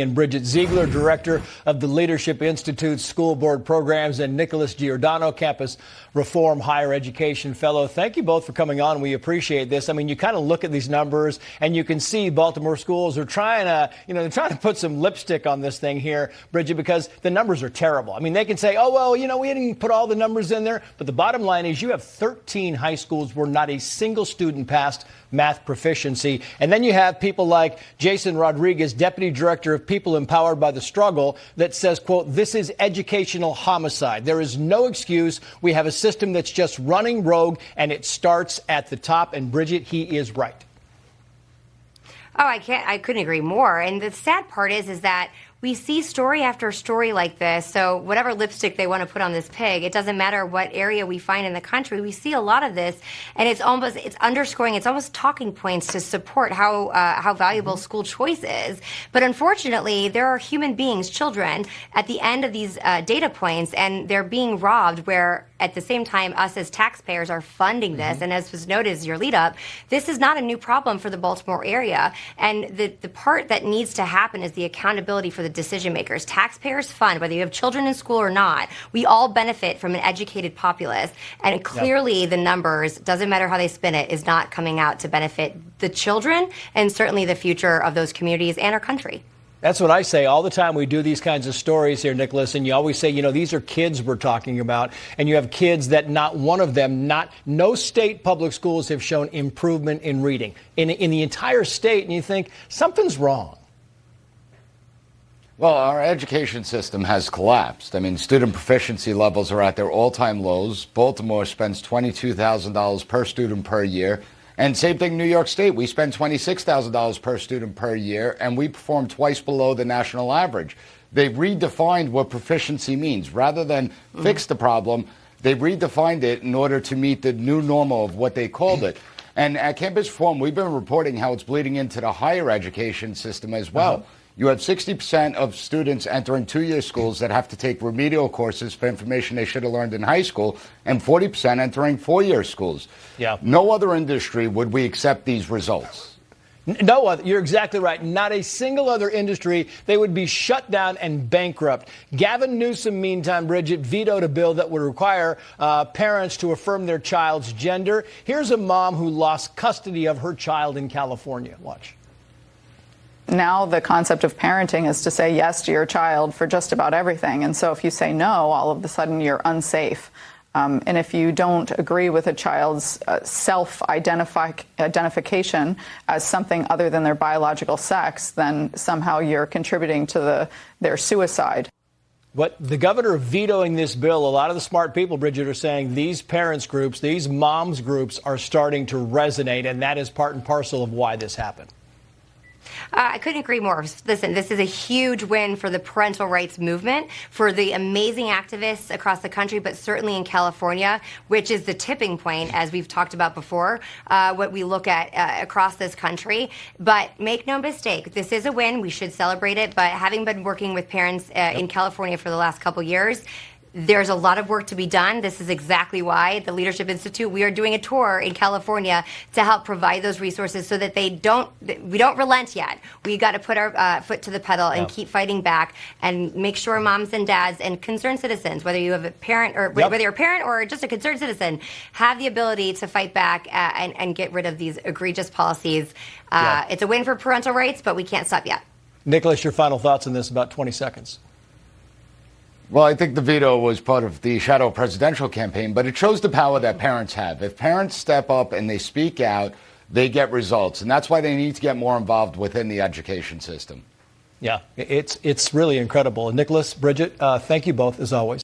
And Bridget Ziegler, director of the Leadership Institute's School Board Programs, and Nicholas Giordano, Campus Reform Higher Education Fellow. Thank you both for coming on. We appreciate this. I mean, you kind of look at these numbers and you can see Baltimore schools are trying to, they're trying to put some lipstick on this thing here, Bridget, because the numbers are terrible. I mean, they can say, oh, well, we didn't put all the numbers in there. But the bottom line is you have 13 high schools where not a single student passed math proficiency. And then you have people like Jason Rodriguez, deputy director of People Empowered by the Struggle, that says, quote, this is educational homicide. There is no excuse. We have a system that's just running rogue, and it starts at the top. And Bridget, he is right. Oh, I couldn't agree more. And the sad part is that we see story after story like this. So whatever lipstick they want to put on this pig, it doesn't matter what area we find in the country. We see a lot of this, and it's underscoring, it's almost talking points to support how valuable school choice is. But unfortunately, there are human beings, children, at the end of these data points, and they're being robbed, where at the same time, us as taxpayers are funding this. And as was noted as your lead up, this is not a new problem for the Baltimore area. And the part that needs to happen is the accountability for the decision makers. Taxpayers fund, whether you have children in school or not. We all benefit from an educated populace. And clearly the numbers, doesn't matter how they spin it, is not coming out to benefit the children and certainly the future of those communities and our country. That's what I say all the time. We do these kinds of stories here, Nicholas, and you always say, these are kids we're talking about. And you have kids that not one of them, no state public schools have shown improvement in reading in the entire state. And you think something's wrong. Well, our education system has collapsed. I mean, student proficiency levels are at their all-time lows. Baltimore spends $22,000 per student per year. And same thing, New York State. We spend $26,000 per student per year, and we perform twice below the national average. They've redefined what proficiency means. Rather than fix the problem, they've redefined it in order to meet the new normal of what they called it. And at Campus Reform, we've been reporting how it's bleeding into the higher education system as well. You have 60% of students entering two-year schools that have to take remedial courses for information they should have learned in high school, and 40% entering four-year schools. Yeah. No other industry would we accept these results. No other. You're exactly right. Not a single other industry. They would be shut down and bankrupt. Gavin Newsom, meantime, Bridget, vetoed a bill that would require parents to affirm their child's gender. Here's a mom who lost custody of her child in California. Watch. Now the concept of parenting is to say yes to your child for just about everything. And so if you say no, all of a sudden you're unsafe. And if you don't agree with a child's self-identification as something other than their biological sex, then somehow you're contributing to their suicide. But the governor vetoing this bill, a lot of the smart people, Bridget, are saying these parents groups, these moms groups are starting to resonate, and that is part and parcel of why this happened. I couldn't agree more. Listen, this is a huge win for the parental rights movement, for the amazing activists across the country, but certainly in California, which is the tipping point, as we've talked about before, what we look at across this country. But make no mistake, this is a win. We should celebrate it. But having been working with parents in California for the last couple years, there's a lot of work to be done. This is exactly why the Leadership Institute, we are doing a tour in California to help provide those resources so that we don't relent yet. We got to put our foot to the pedal and keep fighting back and make sure moms and dads and concerned citizens, whether you have a parent or whether you're a parent or just a concerned citizen, have the ability to fight back and get rid of these egregious policies. It's a win for parental rights, but we can't stop yet. Nicholas, your final thoughts on this, about 20 seconds. Well, I think the veto was part of the shadow presidential campaign, but it shows the power that parents have. If parents step up and they speak out, they get results. And that's why they need to get more involved within the education system. Yeah, it's really incredible. Nicholas, Bridget, thank you both, as always.